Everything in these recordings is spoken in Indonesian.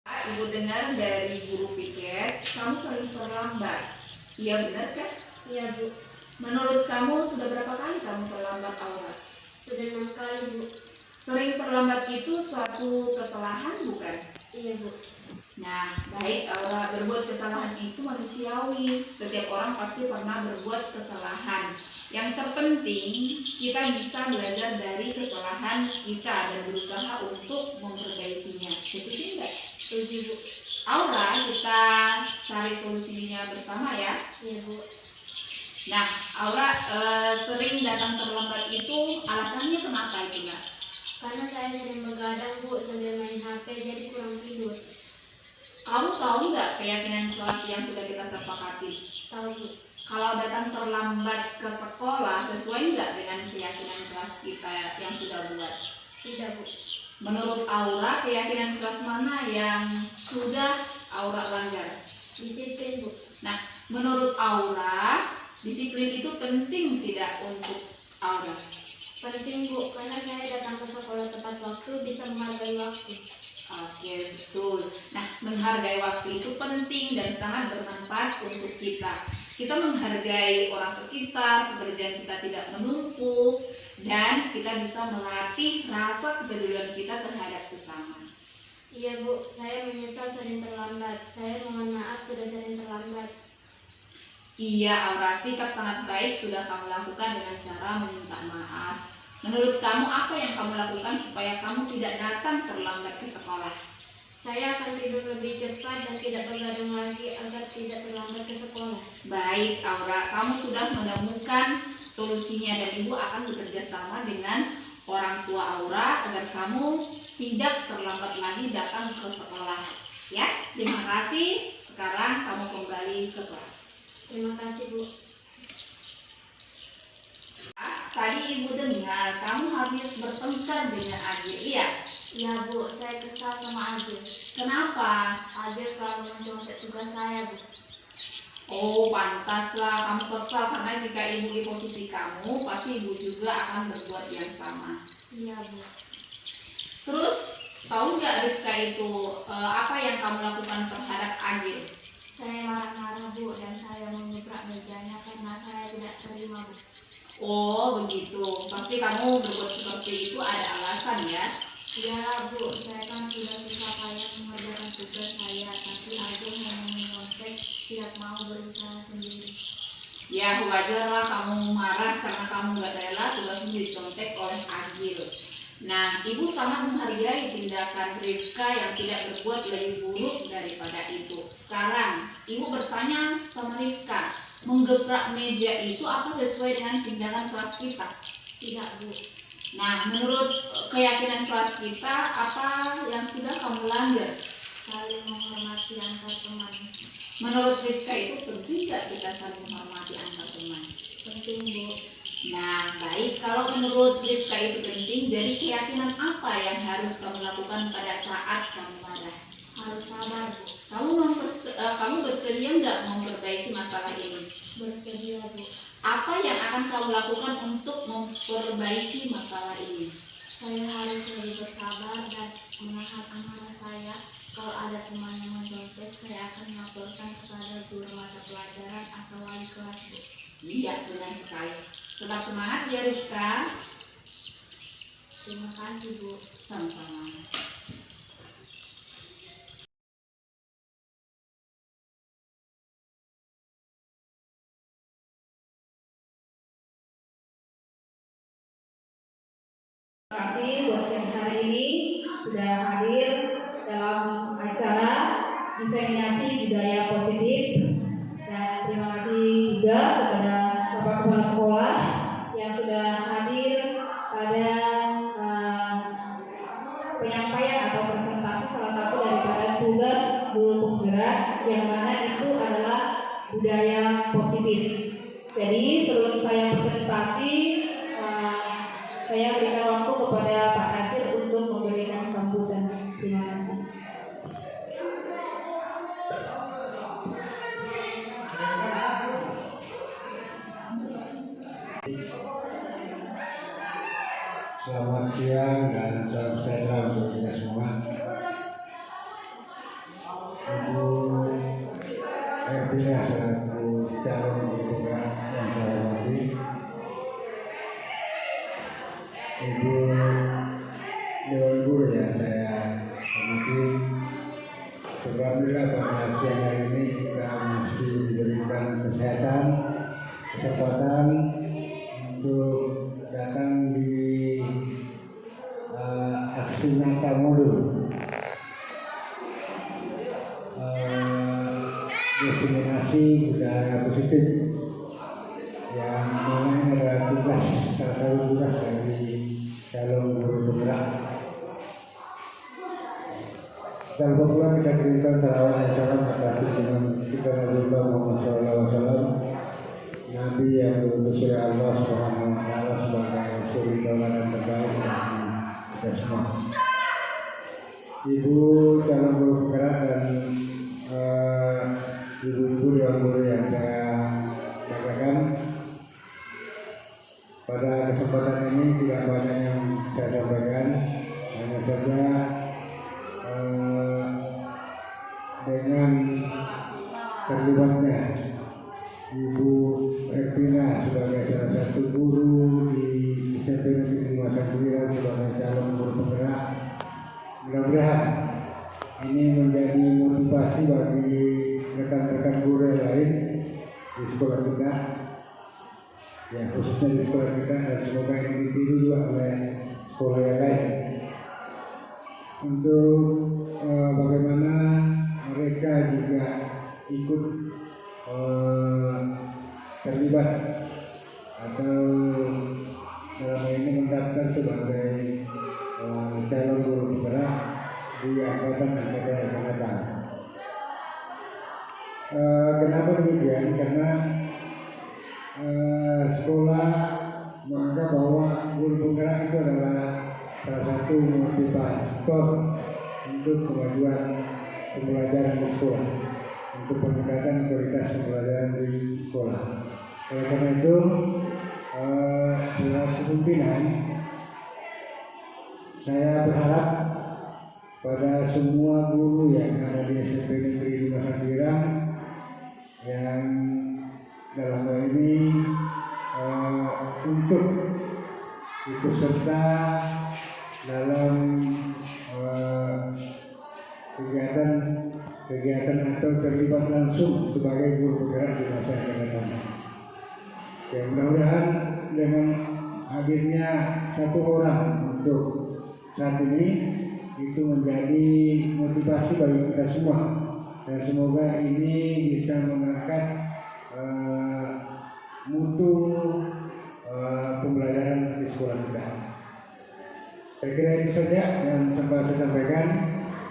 Ibu dengar dari guru piket, kamu sering terlambat. Iya benar kan? Iya Bu. Menurut kamu sudah berapa kali kamu terlambat, Aura? Sudah 6 kali Bu. Sering terlambat itu suatu kesalahan bukan? Iya Bu. Nah, baik Aura, berbuat kesalahan itu manusiawi. Setiap orang pasti pernah berbuat kesalahan. Yang terpenting kita bisa belajar dari kesalahan kita dan berusaha untuk memperbaikinya. Setuju enggak? Setuju Bu. Aura, kita cari solusinya bersama ya. Iya Bu. Nah, Aura sering datang terlambat itu alasannya kenapa itu Nak? Karena saya sering begadang Bu sambil main HP jadi kurang tidur. Kamu tahu nggak keyakinan kelas yang sudah kita sepakati? Tahu Bu. Kalau datang terlambat ke sekolah sesuai nggak dengan keyakinan kelas kita yang sudah buat? Tidak Bu. Menurut Aura, keyakinan kelas mana yang sudah Aura langgar? Disiplin Bu. Nah, menurut Aura, disiplin itu penting tidak untuk Aura? Penting Bu, karena saya datang ke sekolah tepat waktu bisa menghargai waktu. Oke, betul. Nah, menghargai waktu itu penting dan sangat bermanfaat untuk kita. Kita menghargai orang sekitar, pekerjaan kita tidak menumpuk, dan kita bisa melatih rasa kepedulian kita terhadap sesama. Iya Bu, saya menyesal sering terlambat. Saya mohon maaf sudah sering terlambat. Iya, Aura, sikap sangat baik sudah kamu lakukan dengan cara meminta maaf. Menurut kamu, apa yang kamu lakukan supaya kamu tidak datang terlambat ke sekolah? Saya akan tidur lebih cepat dan tidak begadang lagi agar tidak terlambat ke sekolah. Baik, Aura, kamu sudah menemukan solusinya dan Ibu akan bekerja sama dengan orang tua Aura agar kamu tidak terlambat lagi datang ke sekolah. Ya, terima kasih. Sekarang kamu kembali ke kelas. Terima kasih Bu. Tadi Ibu dengar kamu habis bertengkar dengan Agil, iya? Iya Bu, saya kesal sama Agil. Kenapa? Agil selalu mencontek tugas saya Bu. Oh, pantaslah kamu kesal karena jika Ibu di posisi kamu, pasti Ibu juga akan berbuat yang sama. Iya Bu. Terus, tahu nggak Rizka itu apa yang kamu lakukan terhadap Agil? Saya marah-marah Bu dan saya mengebrak mejanya karena saya tidak terima Bu. Oh, begitu. Pasti kamu berbuat seperti itu ada alasan ya? Iya Bu, saya kan sudah susah payah mengerjakan tugas saya, tapi Agil yang menyontek tidak mau berusaha sendiri. Ya, wajarlah kamu marah karena kamu nggak rela tugasmu dicontek oleh Agil. Nah, Ibu sangat menghargai tindakan Rifka yang tidak berbuat lebih buruk daripada itu. Sekarang, Ibu bertanya sama Rifka, menggebrak meja itu apa sesuai dengan tindakan kelas kita? Tidak Bu. Nah, menurut keyakinan kelas kita, apa yang sudah kamu langgar? Saling menghormati antar teman. Menurut Rifka itu penting nggak kita saling menghormati antar teman? Penting Bu. Nah, baik, kalau menurut Rifka itu penting, jadi keyakinan apa yang harus kamu lakukan pada saat kamu marah? Harus sabar Bu. Kamu bersedia nggak memperbaiki masalah ini? Bersedia Bu. Apa yang akan kamu lakukan untuk memperbaiki masalah ini? Saya harus lebih bersabar dan menahan amarah saya. Kalau ada teman yang mencontek, saya akan melaporkan kepada guru mata pelajaran atau wali kelas Bu. Iya, benar sekali. Tetap semangat ya Rizka. Terima kasih Bu. Sama-sama. Terima kasih buat siang hari ini sudah hadir dalam acara diseminasi budaya positif, dan terima kasih juga kepada Bapak Kepala Sekolah yang sudah hadir pada penyampaian atau presentasi salah satu daripada tugas guru penggerak yang mana itu adalah budaya positif. Jadi sebelum saya presentasi, saya berikan waktu kepada Pak Nasir untuk memberikan sambutan. Terima kasih. Selamat siang dan salam sejahtera untuk kita semua. Sunata Modul. Diskriminasi budaya positif yang memang adalah tugas, salah satu tugas dari calon guru penggerak. Dalam pula kita kirimkan salawat yang salam atas junjungan kita Nabi Muhammad SAW, Nabi yang diutus oleh Allah Subhanahu Wa Taala sebagai Rasul dan terbaik bagi kita semua. Ibu calon guru penggerak dan ibu-ibu yang guru yang saya katakan, pada kesempatan ini tidak banyak yang saya sampaikan, hanya saja dengan terlibatnya Ibu Ertina sebagai salah satu guru di SMP Negeri 5 Sambiran sebagai calon guru penggerak, mudah-mudahan ini menjadi motivasi bagi rekan-rekan guru yang lain di sekolah kita, ya khususnya di sekolah kita, dan semoga ini ditiru juga oleh sekolah yang lain untuk bagaimana mereka juga ikut terlibat atau dalam ini mendaftar sebagai calon guru penggerak di angkatan-angkatan yang akan datang. Kenapa demikian? Karena sekolah menganggap bahwa guru penggerak itu adalah salah satu motivator untuk kemajuan pembelajaran di sekolah, untuk peningkatan kualitas pembelajaran di sekolah. Oleh karena itu, selaku pimpinan, saya berharap pada semua guru yang ada di SMP Negeri 5 Sambiran yang dalam hal ini untuk ikut serta dalam kegiatan atau terlibat langsung sebagai guru penggerak di masa yang akan datang. Ya, mudah-mudahan dengan hadirnya satu orang untuk saat ini itu menjadi motivasi bagi kita semua, dan semoga ini bisa mengangkat mutu pembelajaran di sekolah kita. Saya kira itu saja yang sempat saya sampaikan.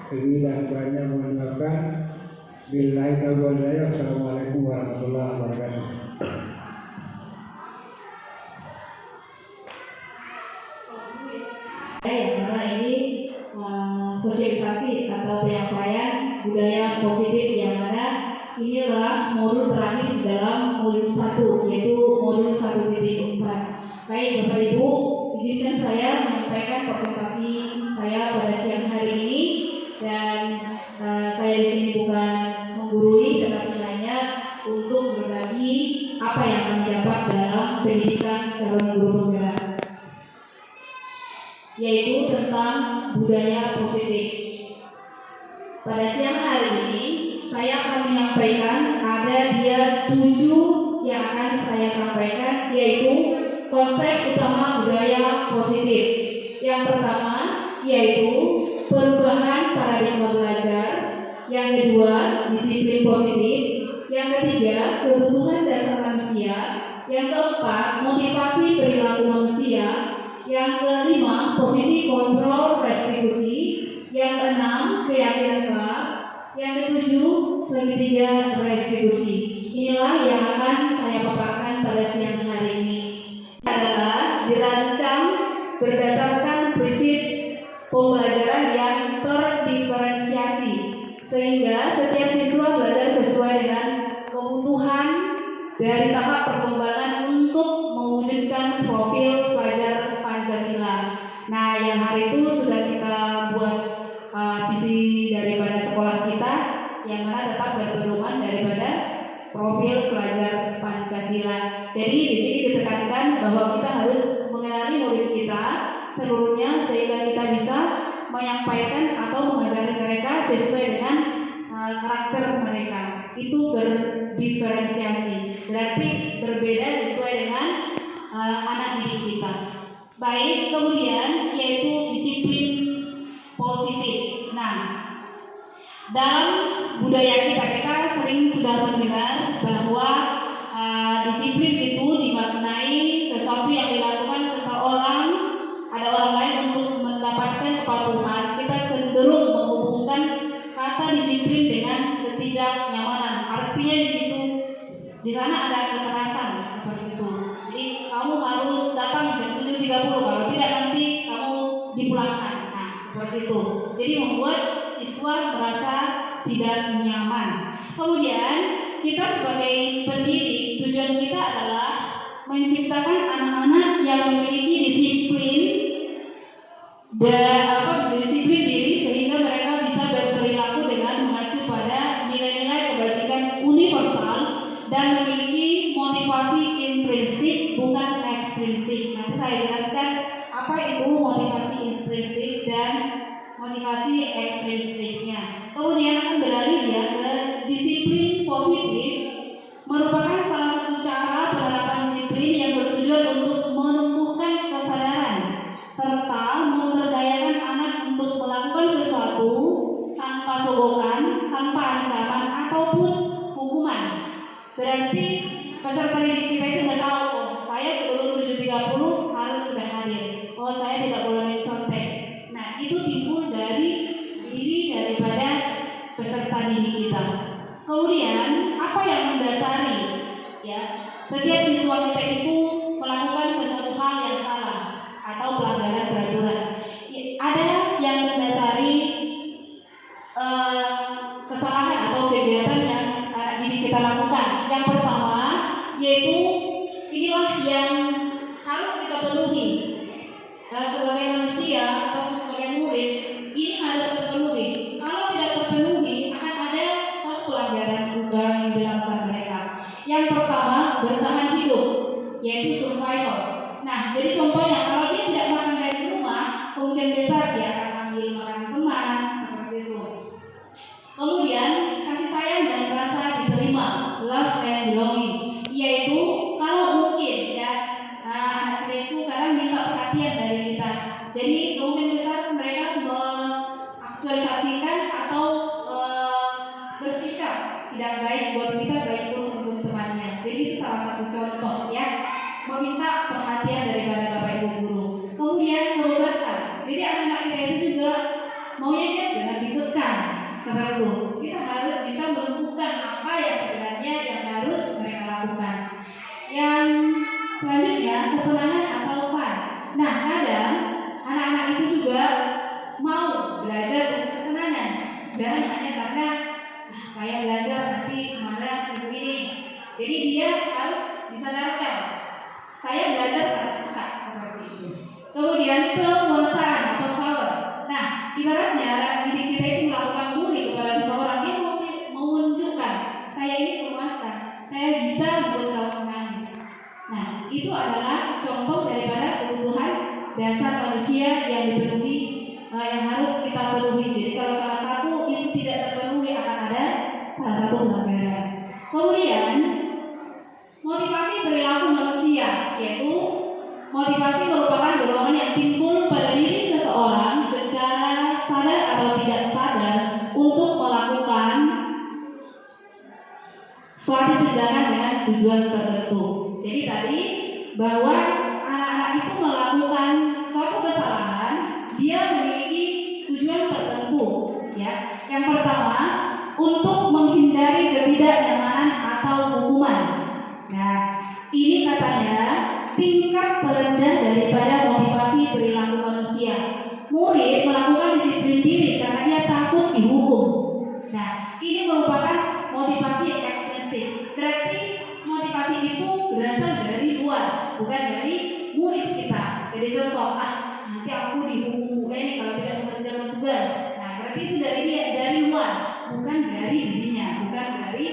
Lebih dan kurangnya mohon dimaafkan. Billahi taufiq wal hidayah. Assalamualaikum warahmatullahi wabarakatuh. Yang mana ini sosialisasi atau penyampaian budaya positif, yang mana ini adalah modul terakhir dalam modul 1, yaitu modul 1.4. Baik Bapak Ibu, izinkan saya menyampaikan presentasi saya pada siang hari ini, dan saya di sini bukan menggurui, tetapi hanya untuk berbagi apa yang kami dapat dalam pendidikan calon guru penggerak, yaitu tentang budaya positif. Pada siang hari ini saya akan menyampaikan ada 7 yang akan saya sampaikan, yaitu konsep utama budaya positif. Yang pertama yaitu perubahan paradigma belajar, yang kedua disiplin positif, yang ketiga kebutuhan dasar manusia, yang keempat motivasi perilaku manusia, yang kelima posisi kontrol restitusi, yang keenam keyakinan kelas, yang ketujuh segitiga restitusi. Inilah yang akan saya paparkan pada siang hari ini. Adalah dirancang berdasarkan prinsip pembelajaran yang terdiferensiasi, sehingga setiap siswa belajar sesuai dengan kebutuhan dari tahap perkembangan untuk mewujudkan profil pelajar Pancasila. Nah, yang hari itu sudah kita buat visi daripada sekolah kita, yang mana tetap berpedoman daripada profil pelajar Pancasila. Jadi di sini ditekankan bahwa kita harus mengenali murid kita seluruhnya, sehingga kita bisa menyampaikan atau mengajari mereka sesuai dengan karakter mereka. Itu berdiferensiasi, berarti berbeda sesuai dengan anak didik kita. Baik, kemudian yaitu disiplin Dalam budaya kita sering sudah mendengar bahwa disiplin itu dimaknai sesuatu yang dilakukan seseorang, ada orang lain untuk mendapatkan kepatuhan. Kita cenderung menghubungkan kata disiplin dengan ketidaknyamanan. Artinya di sana ada kekerasan seperti itu. Jadi kamu harus datang jam 7.30, kalau tidak nanti kamu dipulangkan. Nah, seperti itu. Jadi membuat siswa merasa tidak nyaman. Kemudian kita sebagai pendidik, tujuan kita adalah menciptakan anak-anak yang memiliki disiplin diri sehingga mereka bisa berperilaku dengan mengacu pada nilai-nilai kebajikan universal dan memiliki motivasi intrinsik bukan ekstrinsik. Nanti saya jelaskan apa itu motivasi intrinsik dan motivasi ekstrinsiknya. Kemudian akan beralih ya ke disiplin positif, merupakan salah satu cara penerapan disiplin yang bertujuan untuk menumbuhkan kesadaran serta memberdayakan anak untuk melakukan sesuatu tanpa sogokan, tanpa ancaman ataupun hukuman. Berarti peserta didik kita itu nggak tahu, oh, saya sebelum 7.30 harus sudah hadir. Oh, saya tidak boleh mencontek. Nah, itu timbul dari diri daripada peserta didik kita. Kemudian apa yang mendasari ya setiap siswa kita itu melakukan sesuatu hal yang salah atau pelanggaran peraturan? Ada yang mendasari kesalahan atau kegiatan yang anak didik kita lakukan. Yang pertama yaitu inilah yang harus kita penuhi sebagai manusia atau sebagai murid, ini harus terpenuhi. Kalau tidak terpenuhi akan ada suatu pelanggaran juga yang dilakukan mereka. Yang pertama bertahan hidup, yaitu survival. Nah, jadi contohnya kalau dia tidak makan dari rumah, kemungkinan besar dia akan ambil makan teman seperti itu. Kemudian kasih sayang dan rasa diterima, love and belonging, yaitu kalau mungkin ya anak kita itu kadang minta perhatian dari kita. Jadi kemungkinan besar mereka mengaktualisasikan atau bersikap tidak baik buat kita, baik pun untuk temannya. Jadi itu salah satu contoh ya, meminta perhatian daripada bapak ibu guru. Kemudian kebebasan. Jadi anak-anak kita itu juga maunya dia jangan dikekang seperti itu. Kita harus bisa menentukan apa yang sebenarnya yang harus mereka lakukan. Yang selanjutnya kesenangan atau fun. Nah, kadang anak-anak itu juga mau belajar untuk kesenangan, jangan hanya karena saya belajar nanti kemana ibu ini. Jadi dia harus disadarkan, saya belajar karena suka seperti itu. Kemudian penguasaan atau power. Nah, ibaratnya didik kita itu melakukan bully kepada seseorang, dia mau menunjukkan saya ini penguasa, saya bisa membuat kamu menangis. Nah, itu adalah contoh daripada kebutuhan dasar manusia yang dipenuhi, yang harus kita penuhi. Jadi kalau salah satu itu tidak terpenuhi akan ada salah satu pelanggaran. Kemudian motivasi perilaku manusia, yaitu motivasi merupakan dorongan yang timbul pada diri seseorang secara sadar atau tidak sadar untuk melakukan suatu tindakan dengan tujuan tertentu. Jadi tadi bahwa anak-anak itu melakukan suatu kesalahan, dia memiliki tujuan tertentu ya. Yang pertama untuk menghindari ketidaknyamanan atau hukuman. Nah, ini katanya tingkat terendah daripada motivasi perilaku manusia. Murid melakukan disiplin diri karena dia takut dihukum. Nah, ini merupakan motivasi ekstrinsik. Berarti motivasi itu berasal dari luar, bukan dari murid kita. Jadi contoh, nanti aku dihukum ini kalau tidak mengerjakan tugas. Nah, berarti itu dari dia, dari luar, bukan dari dirinya, bukan dari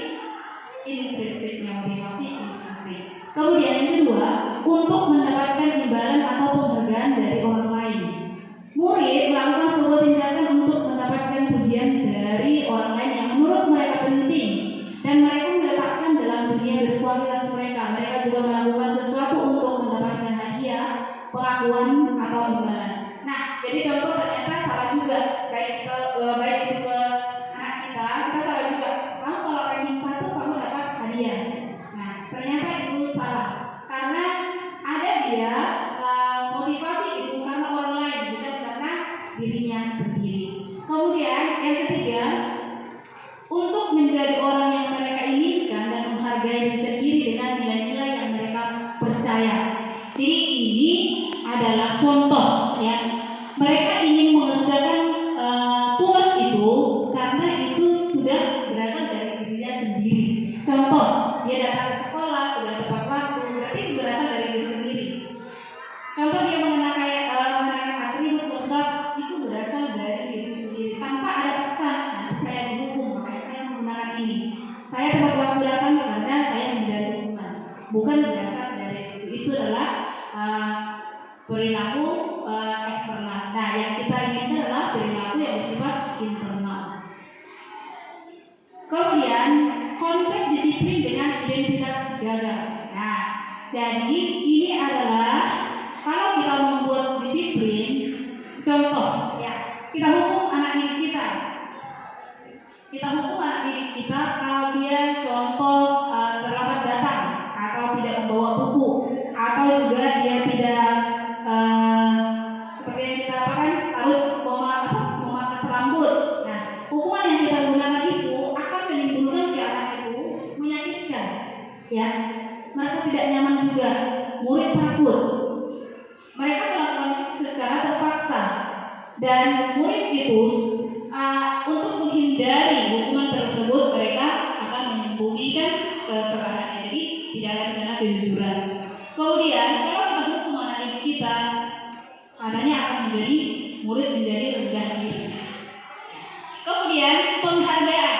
intrinsiknya motivasi intrinsik. Kemudian yang kedua, untuk mendapatkan imbalan atau penghargaan dari orang lain. Murid melakukan sebuah tindakan untuk mendapatkan pujian dari orang lain yang menurut mereka penting, dan mereka meletakkan dalam dunia berkualitas mereka. Mereka juga melakukan sesuatu untuk mendapatkan hadiah, pengakuan atau imbalan. Nah, jadi contoh ternyata salah juga, baik itu ke anak kita sendiri. Kemudian yang ketiga, untuk menjadi orang yang mereka inginkan dan menghargai diri sendiri dengan nilai-nilai yang mereka percaya. Jadi ini adalah contoh ya. Mereka ingin mengerjakan tugas itu karena itu sudah berasal dari dirinya sendiri. Contoh, dia datang ke sekolah sudah tepat waktu, berarti itu berasal dari diri sendiri. Contoh, dia mengenakan atribut lengkap, itu berasal dari diri sendiri tanpa ada paksaan. Nanti saya dihukum, makanya saya menggunakan ini. Saya tepat waktu datang karena saya menjadi hukuman. Bukan berasal dari situ. Itu adalah perilaku eksternal. Nah, yang kita inginkan adalah perilaku yang bersifat internal. Kemudian konsep disiplin dengan identitas gagal. Nah, jadi ini adalah kalau kita membuat disiplin, contoh ya, kita hukum anak didik kita. Kita hukum anak didik kita kalau dia contoh terlambat datang atau tidak membawa buku atau juga dia tidak seperti yang kita katakan harus memangkas rambut. Nah, hukuman yang kita gunakan itu akan menimbulkan ke anak itu menyakitkan, ya, merasa tidak nyaman juga, murid takut. Mereka melakukan itu secara terpaksa dan murid itu untuk menghindari hukuman tersebut mereka akan menyembunyikan kesalahannya. Jadi tidak ada di sana kejujuran. Kemudian kalau kita hukum anak didik kita, adanya akan menjadi murid menjadi rendah diri. Kemudian penghargaan.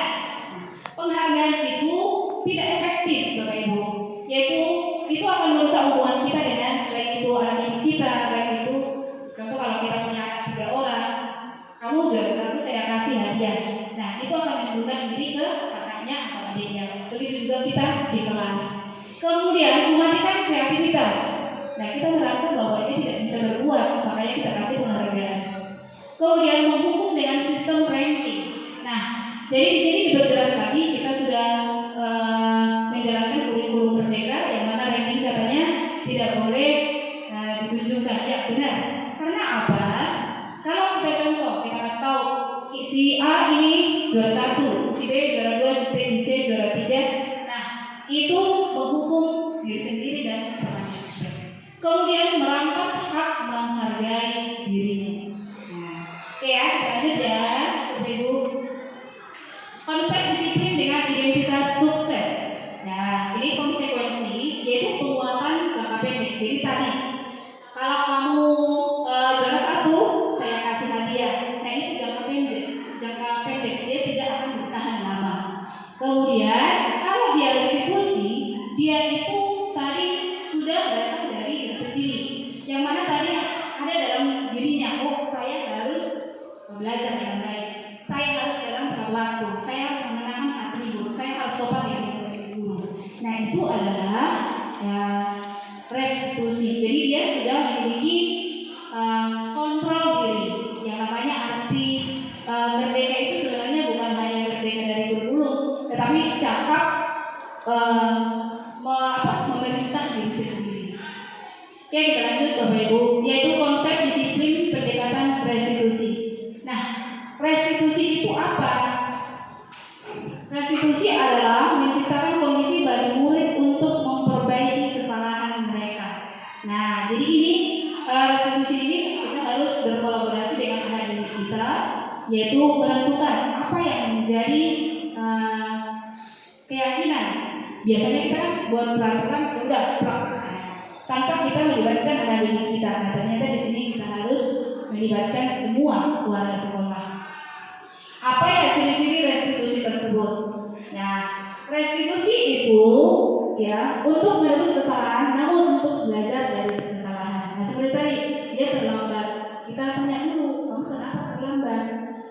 Penghargaan itu tidak efektif, Bapak Ibu. Yaitu itu akan merusak hubungan kita dengan baik itu anak didik kita, baik itu contoh kalau kita punya anak 3 orang, kamu juara 1 saya kasih hadiah. Nah, itu akan menimbulkan diri ke kakaknya atau adiknya. Begitu juga kita di kelas. Kemudian mematikan kreativitas. Nah, kita merasa bahwa ini tidak bisa berbuat, makanya kita kasih penghargaan. Kemudian menghukum dengan sistem ranking. Nah, jadi di sini diperjelas lagi kita sudah menjalankan kurikulum merdeka yang mana ranking katanya tidak boleh ditunjukkan. Ya benar. Karena apa? Kalau kita contoh, kita kasih tahu si A ini juara 1, si B juara 2, si C juara 3. Nah, itu menghukum diri sendiri dan temannya. Kemudian merampas hak menghargai dirinya. Oke ya, lanjut ya, Bapak Ibu. Konsep disiplin dengan identitas sukses. Nah, ini konsekuensi yaitu penguatan jangka pendek. Jadi tadi, kalau kamu juara 1, saya kasih hadiah. Nah, itu jangka pendek. Jangka pendek dia tidak akan bertahan lama. Kemudian, kalau dia restitusi, dia itu tadi sudah berasal dari diri sendiri. Yang mana tadi ada dalam dirinya, oh saya harus belajar dengan baik, saya harus dalam tepat waktu, saya harus mengenalkan atribut, saya harus sopan dengan guru. Nah, itu adalah restitusi. Jadi dia sudah memiliki kontrol diri. Yang namanya arti merdeka itu sebenarnya bukan hanya merdeka dari kurikulum, tetapi cakap memerintah diri sendiri. Oke, kita lanjut Bapak Ibu, yaitu konsep disiplin pendekatan restitusi. Nah, restitusi itu apa? Restitusi adalah menciptakan kondisi bagi murid untuk memperbaiki kesalahan mereka. Nah, jadi ini restitusi ini kita harus berkolaborasi dengan anak didik kita, yaitu menentukan apa yang menjadi keyakinan. Biasanya kita buat peraturan, udah tanpa kita melibatkan anak didik kita. Nah, ternyata di sini kita harus melibatkan semua warga sekolah. Apa ya ciri-ciri restitusi tersebut? Nah, restitusi itu ya untuk menebus kesalahan, namun untuk belajar dari kesalahan. Nah, seperti tadi dia terlambat, kita tanya dulu, kamu kenapa terlambat?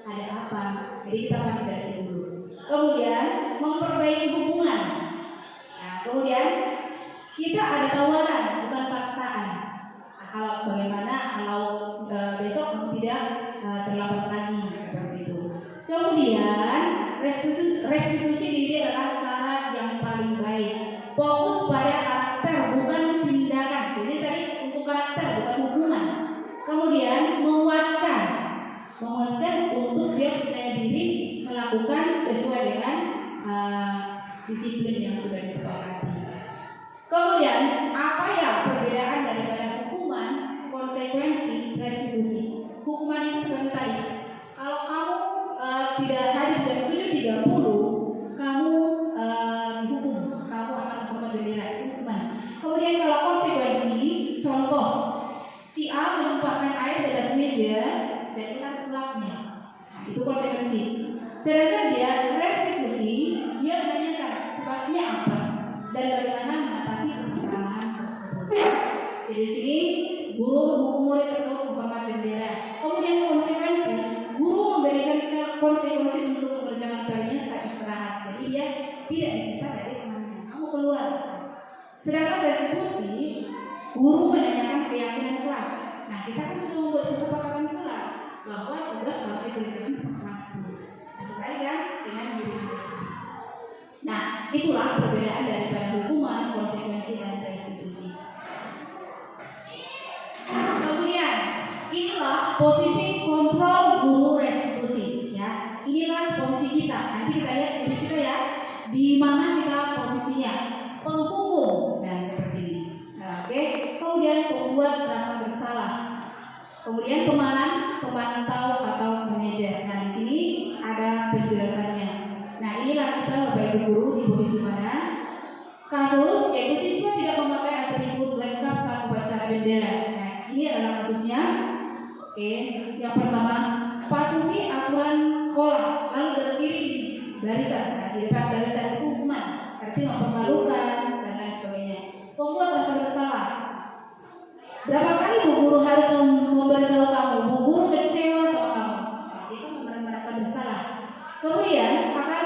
Ada apa? Jadi kita validasi dulu. Kemudian memperbaiki hubungan. Nah, kemudian kita ada tawaran, bukan paksaan. Nah, kalau bagaimana kalau besok kamu tidak terlambat lagi seperti itu. Kemudian restitusi diri adalah cara yang paling baik. Fokus pada karakter bukan tindakan. Jadi tadi untuk karakter bukan hukuman. Kemudian menguatkan dia percaya diri melakukan sesuai dengan disiplin yang sudah disepakati. Kemudian, apa ya perbedaan daripada hukuman, konsekuensi, restitusi? Hukuman itu seperti tadi. Kalau kamu tidak hadir jam 7.30, kamu dihukum, kamu akan hormat bendera, itu hukuman. Kemudian kalau konsekuensi, contoh, si A menumpahkan air di atas meja dan kita harus melapnya, itu konsekuensi. Sedangkan dia restitusi, dia menanyakan sebabnya apa dan bagaimana mengatasi kesalahan tersebut. Jadi di sini guru menghukum murid tersebut menghormat bendera. Kemudian konsekuensi, guru memberikan konsekuensi untuk mengerjakan PR-nya saat istirahat. Jadi dia tidak dipisah dari temannya. Kamu keluar. Sedangkan restitusi, guru menanyakan keyakinan kelas. Nah, kita kan sudah membuat kesepakatan kelas bahwa tugas harus dikerjakan tepat waktu. Sesuai kan dengan guru. Nah, itulah perbedaan daripada hukuman, konsekuensi, dan restitusi. Kemudian, inilah posisi kontrol guru restitusi. Ya, inilah posisi kita. Nanti kita lihat diri kita ya, di mana kita posisinya. Penghukum dan seperti ini. Nah, oke. Kemudian pembuat rasa bersalah. Kemudian pemantau atau manajer. Nah, di sini ada penjelasannya. Nah, inilah kita Bapak Ibu guru di posisi mana? Kasus yaitu siswa tidak memakai atribut lengkap saat upacara bendera. Nah, ini adalah kasusnya. Oke, yang pertama, patuhi aturan sekolah lalu berdiri di barisan. Nah, di depan barisan itu hukuman, artinya mempermalukan dan lain sebagainya. Pembuat rasa bersalah. Berapa kali bu guru harus memberitahu kamu, bu guru kecewa sama kamu. Nah, itu merasa bersalah. Kemudian akan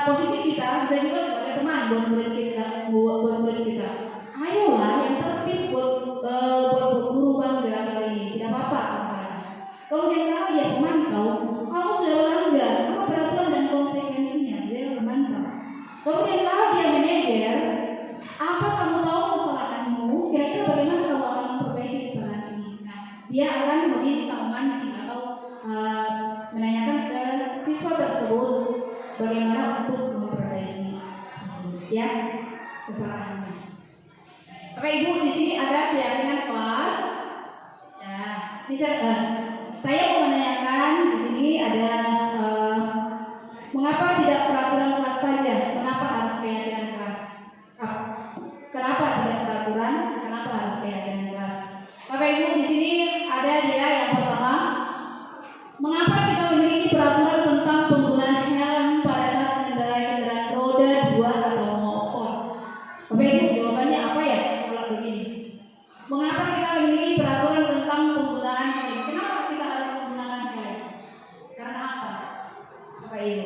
posisi kita bisa juga sebagai teman buat murid kita. Ayolah yang tertib buat guru bangga kali ini, tidak apa-apa misalnya. Kemudian kalau dia memantau, kamu sudah melanggar apa peraturan dan konsekuensinya, dia memantau. Kemudian kalau dia manajer, apa kamu tahu kesalahanmu? Kira-kira bagaimana kamu akan memperbaiki kesalahan ini? Nah, dia akan meminta memancing atau menanyakan ke siswa tersebut bagaimana untuk memperbaiki ya kesalahannya. Bapak Ibu, di sini ada keyakinan kelas. Nah, saya mau menanyakan di sini ada mengapa tidak peraturan kelas saja? Mengapa harus keyakinan kelas? Kenapa tidak peraturan? Kenapa harus keyakinan kelas? Bapak Ibu, di sini ada dia yang pertama. Mengapa kita memiliki peraturan tentang penggunaan helm pada saat mengendarai kendaraan roda 2 atau motor? Bapak Ibu, jawabannya apa ya kalau begini? Mengapa kita memiliki peraturan tentang penggunaan helm? Kenapa kita harus menggunakan helm? Karena apa? Bapak Ibu?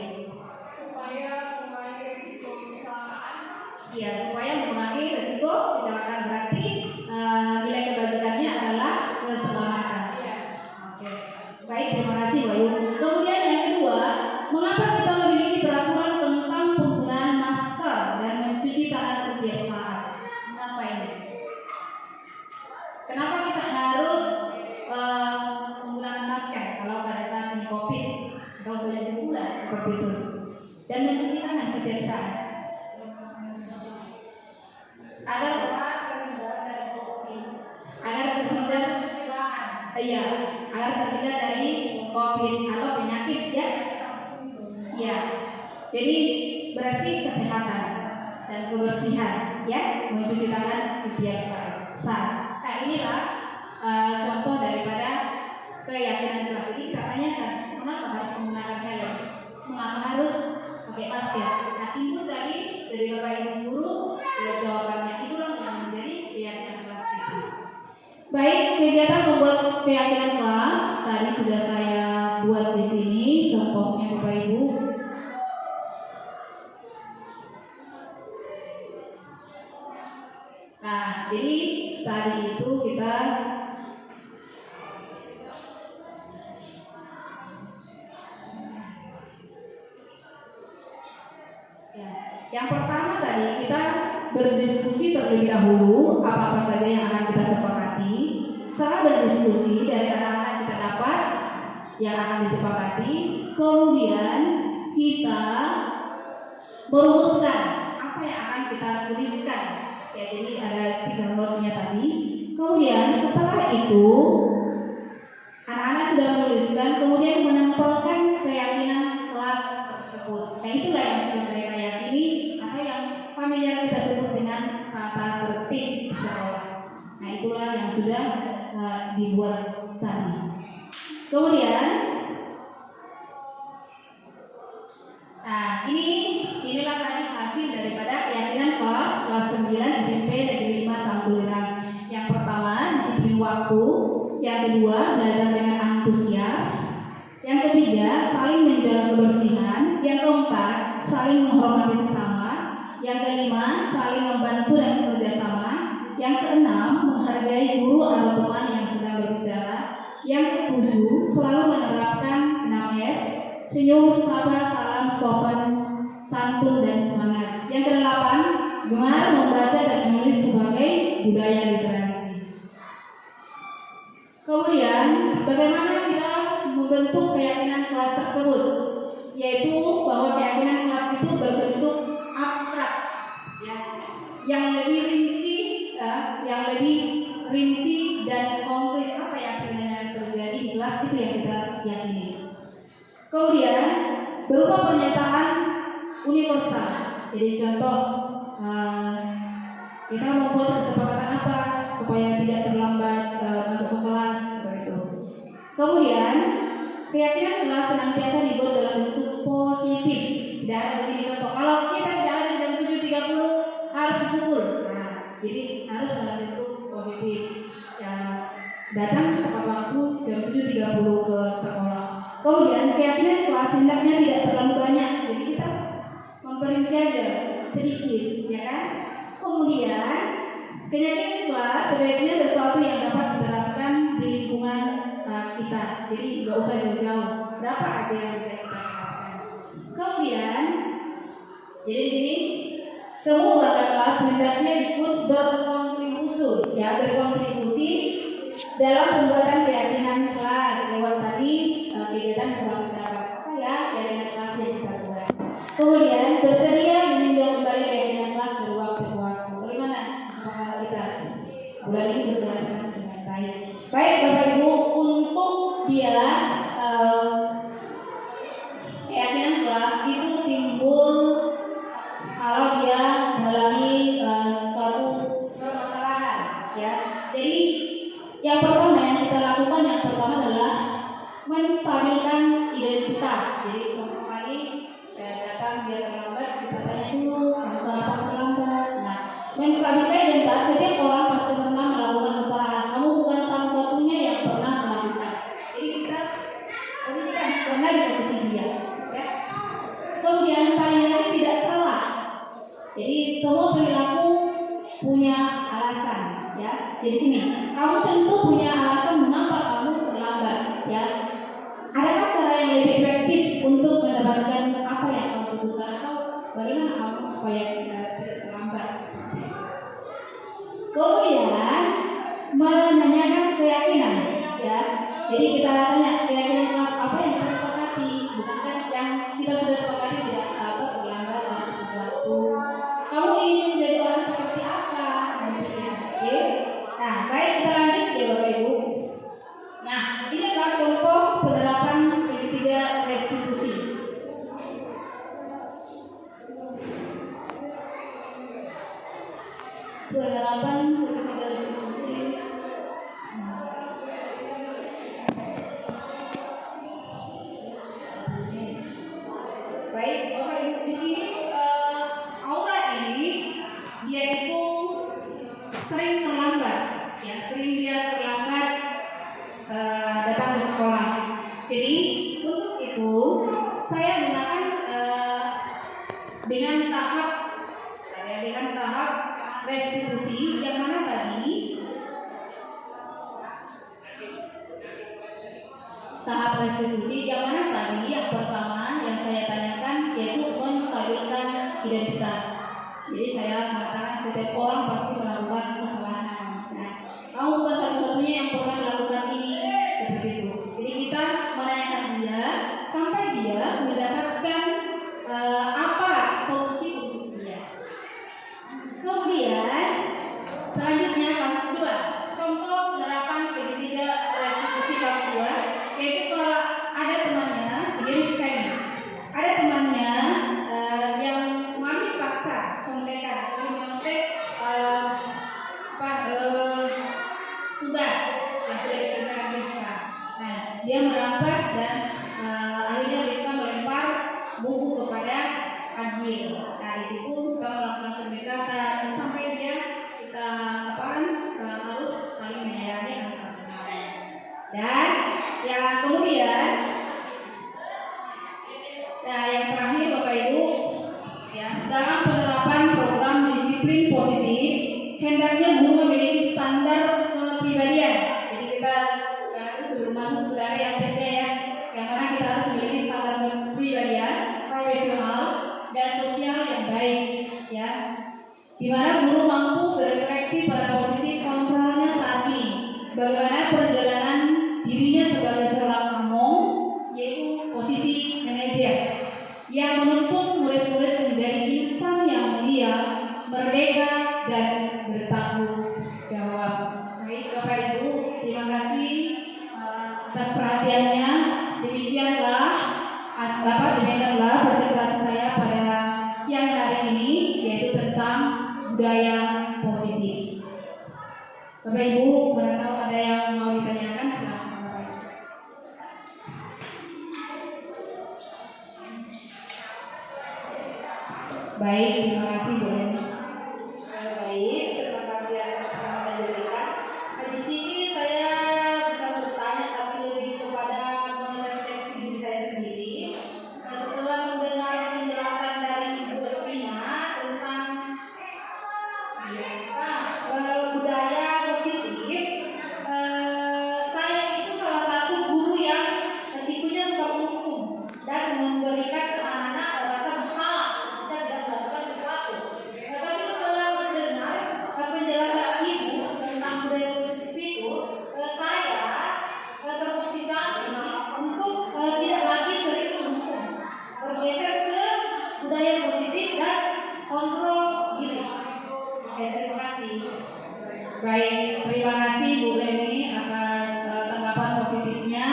Supaya mengurangi risiko kecelakaan. Iya, supaya mengurangi risiko kecelakaan, berarti nilai kebajikannya adalah keselamatan. Oke. Baik, terima kasih Bayu. Kemudian yang kedua, mengapa kita memiliki peraturan tentang penggunaan masker dan mencuci tangan setiap saat? Mengapa ini? Kenapa kita harus menggunakan masker kalau pada saat ini COVID atau banyak bulan seperti itu? Dan mencuci tangan setiap saat. Agar terhindar dari COVID atau penyakit ya. Ya. Jadi berarti kesehatan dan kebersihan ya, mencuci tangan setiap saat. Nah, inilah contoh daripada keyakinan kelas. Jadi kita tanyakan, mengapa harus menggunakan helm? Mengapa harus pakai masker? Nah, itu tadi dari Bapak Ibu guru sudah jawabannya. Itulah yang menjadi keyakinan kelas itu. Baik, kegiatan membuat keyakinan kelas tadi sudah saya buat di sini contohnya Bapak Ibu. Nah, jadi tadi itu kita yang pertama tadi kita berdiskusi terlebih dahulu apa-apa saja yang akan kita sepakati. Setelah berdiskusi dari anak-anak kita dapat yang akan disepakati. Kemudian kita merumuskan apa yang akan kita tuliskan. Ya, jadi ada stiker note-nya tadi. Kemudian setelah itu anak-anak sudah menuliskan, kemudian menempelkan keyakinan kelas tersebut. Nah, itulah yang sudah mereka yakini atau yang familiar kita sebut dengan tata tertib sekolah. Nah, itulah yang sudah dibuat tadi. Kemudian, nah inilah tadi hasil daripada keyakinan kelas 9 SMP Negeri 5 Sambuliran. Yang pertama, disiplin waktu. Yang kedua, belajar dengan antusias. Yang ketiga, saling menjaga kebersihan. Yang keempat, saling menghormati sesama. Yang kelima, saling membantu dan bekerja sama. Yang keenam, menghargai guru atau teman yang sedang berbicara. Yang ketujuh, selalu menerapkan 6S, senyum, sabar, salam, sopan, santun, dan semangat. Yang kedelapan, gemar membaca dan menulis sebagai budaya literasi. Kemudian, bagaimana kita membentuk keyakinan kelas tersebut? Yaitu bahwa keyakinan kelas itu berbentuk abstrak, ya, yang lebih rinci dan konkret apa yang sebenarnya terjadi di kelas itu yang kita yakini. Kemudian, berupa pernyataan universal. Jadi contoh, kita membuat kesepakatan apa supaya tidak terlambat masuk ke kelas, seperti itu. Kemudian, keyakinan kelas senantiasa dibuat dalam bentuk positif. Tidak ada begini contoh, kalau kita tidak ada jam 7.30 harus dipukul. Nah, jadi harus dalam bentuk positif. Ya, datang tepat waktu jam 7.30 ke sekolah. Kemudian, keyakinan kelas hendaknya tidak terlalu banyak. Jadi kita memperinci aja sedikit, ya kan? Kemudian, keyakinan kelas sebaiknya sesuatu yang dapat diterapkan di lingkungan kita. Jadi nggak usah jauh-jauh, berapa aja yang bisa kita terapkan. Kemudian, jadi di sini semua warga kelas hendaknya ikut berkontribusi dalam pembuatan keyakinan kelas lewat tadi kegiatan surat pendapat apa ya keyakinan kelas yang kita buat. Kemudian bersedia meninjau kembali keyakinan kelas dari waktu ke waktu. Bagaimana semangat kita bulan ini berjalan dengan baik. Baik Bapak Ibu, untuk dia keyakinan kelas itu timbul kalau dia mengalami suatu permasalahan, ya. Jadi yang pertama yang kita lakukan adalah menstabilkan identitas. Jadi contoh kali saya datang dia terlambat, kita tanya dulu kenapa terlambat. Nah, menstabilkan identitas, setiap orang pasti pernah melakukan kesalahan. Kamu bukan satu-satunya yang pernah melakukan. Jadi kita posisikan pernah di posisi dia, ya. Kemudian validasi tidak salah. Jadi semua perilaku punya alasan, ya. Jadi sini, kamu tentu punya alasan mengapa kamu terlambat, ya. Adakah cara yang lebih efektif untuk mendapatkan apa yang kamu butuhkan atau bagaimana kamu supaya tidak terlambat? Kemudian menanyakan keyakinan, ya. Jadi kita tanya keyakinan kelas apa yang kita sepakati, bukan yang kita sudah sepakati tidak terlambat dalam waktu. Kamu ingin menjadi orang seperti apa? Oke. Nah, baik kita lanjut ya Bapak Ibu. Nah, ini adalah contoh penerapan segitiga restitusi. Penerapan segitiga restitusi. Baik, Bapak Ibu di sini aura ini dia itu sering terlambat, ya, sering dia terlambat datang ke sekolah. Jadi untuk itu saya gunakan dengan tahap restitusi yang mana tadi yang pertama yang saya tanyakan yaitu menstabilkan identitas. Jadi saya mengatakan setiap orang pasti melakukan kesalahan. Nah, kamu bukan satu-satunya yang pernah melakukan ini, seperti itu. Jadi kita menanyakan di mana guru mampu berefleksi pada posisi kontrolnya saat ini, bagaimana perjalanan dirinya sebagai seorang among, yaitu posisi manajer, yang menuntut murid-murid menjadi insan yang mulia, merdeka, dan bertanggung jawab. Baik Bapak Ibu, terima kasih atas perhatiannya. Demikianlah presentasi saya pada siang hari ini, yaitu tentang budaya positif. Bapak Ibu, mana tahu ada yang mau ditanyakan, silakan Bapak Ibu. Baik, terima kasih Bu Leni. Baik, terima kasih atas kesempatan yang diberikan. Di sini saya bukan bertanya, tapi lebih kepada merefleksi diri saya sendiri. Setelah mendengar penjelasan dari Ibu Ervina tentang budaya positif, saya itu salah satu guru yang tipenya suka menghukum dan memberikan ke anak-anak rasa bersalah jika tidak melakukan sesuatu. Tapi setelah mendengar penjelasan Ibu tentang budaya positif itu, saya termotivasi untuk tidak lagi sering menghukum, bergeser ke budaya positif dan kontrol diri. Oke, terima kasih. Baik, terima kasih Bu Leni atas tanggapan positifnya,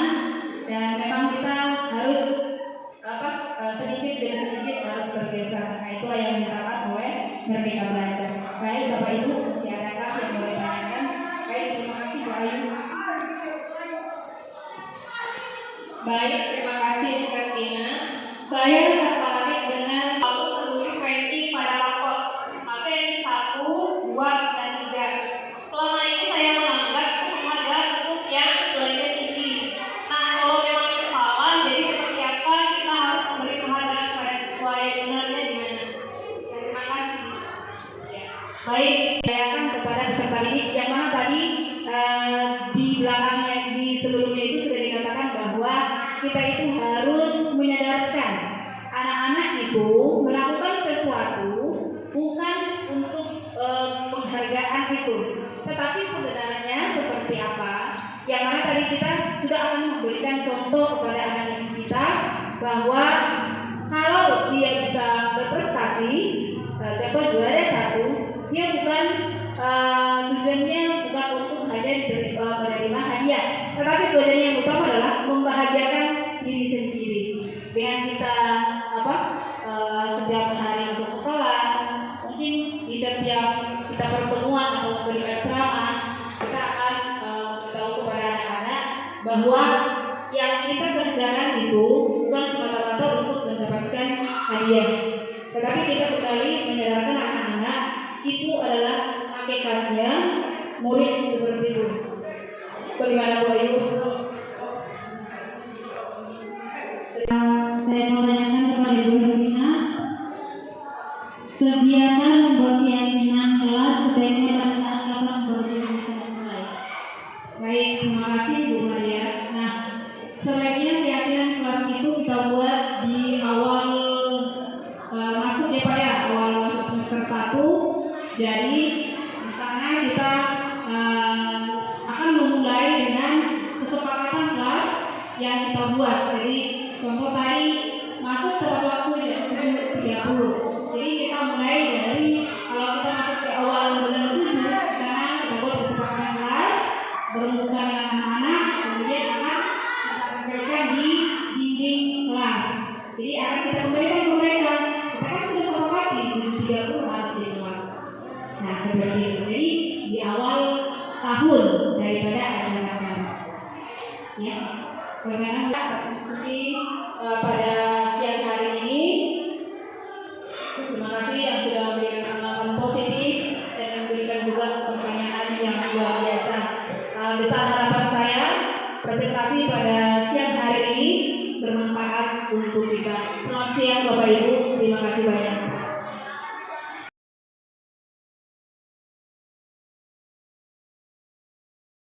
dan memang kita harus sedikit demi sedikit harus bergeser. Nah, itulah yang dikatakan oleh Merdeka Belajar. Baik Bapak Ibu, masih adakah yang boleh ditanyakan? Baik, terima kasih Bu Ayu. Baik, terima kasih Bu Ervina. Saya tertarik dengan lalu menulis ranking pada rapot materi 1, 2, dan 3. Selama ini saya menganggap penghargaan untuk yang nilainya tinggi. Nah, kalau memang itu salah, jadi seperti apa kita harus memberi penghargaan pada siswa yang benarnya di mana? Terima kasih. Baik, saya akan kepada peserta didik yang mana tadi di belakangnya, di sebelumnya itu sudah dikatakan bahwa kita itu harus menyadarkan anak-anak itu melakukan sesuatu bukan untuk penghargaan itu, tetapi sebenarnya seperti apa yang mana tadi kita sudah akan memberikan contoh kepada anak-anak kita bahwa kalau dia bisa berprestasi, contoh juara 1, dia bukan tujuannya bukan untuk hanya menerima hadiah, tetapi tujuannya yang utama adalah membahagiakan diri sendiri dengan kita setiap hari masuk ke kelas, mungkin di setiap kita pertemuan atau memberikan ceramah, kita akan tahu kepada anak-anak bahwa yang kita kerjakan itu bukan semata-mata untuk mendapatkan hadiah, tetapi kita kembali menyadarkan anak-anak itu adalah hakikatnya murid seperti itu. Bagaimana Bu Ayu? Saya mau tanyakan kepada Ibu Ervina, kegiatan membuat keyakinan kelas sebaiknya pada saat kapan baru bisa dimulai? Baik, terima kasih Bu Maria. Nah, sebaiknya keyakinan kelas itu kita buat di awal masuk pada awal masuk semester 1. Jadi di sana kita akan memulai dengan kesepakatan kelas yang kita buat. Jadi contoh tadi masuk tepat waktu jam 7.30. Jadi kita mulai dari kalau kita masuk ke awal bulan 7, di sana kita buat kesepakatan kelas, berbuka dengan anak-anak, kemudian akan kita tempelkan di dinding kelas. Jadi akan kita kembalikan ke mereka. Kita kan sudah sepakati 7.30 harus di kelas. Nah, seperti itu. Jadi di awal tahun daripada acara-acara. Ya. Bagaimana atas diskusi pada siang hari ini. Terima kasih yang sudah memberikan tanggapan positif dan memberikan juga pertanyaan yang luar biasa. Besar harapan saya presentasi pada siang hari ini bermanfaat untuk kita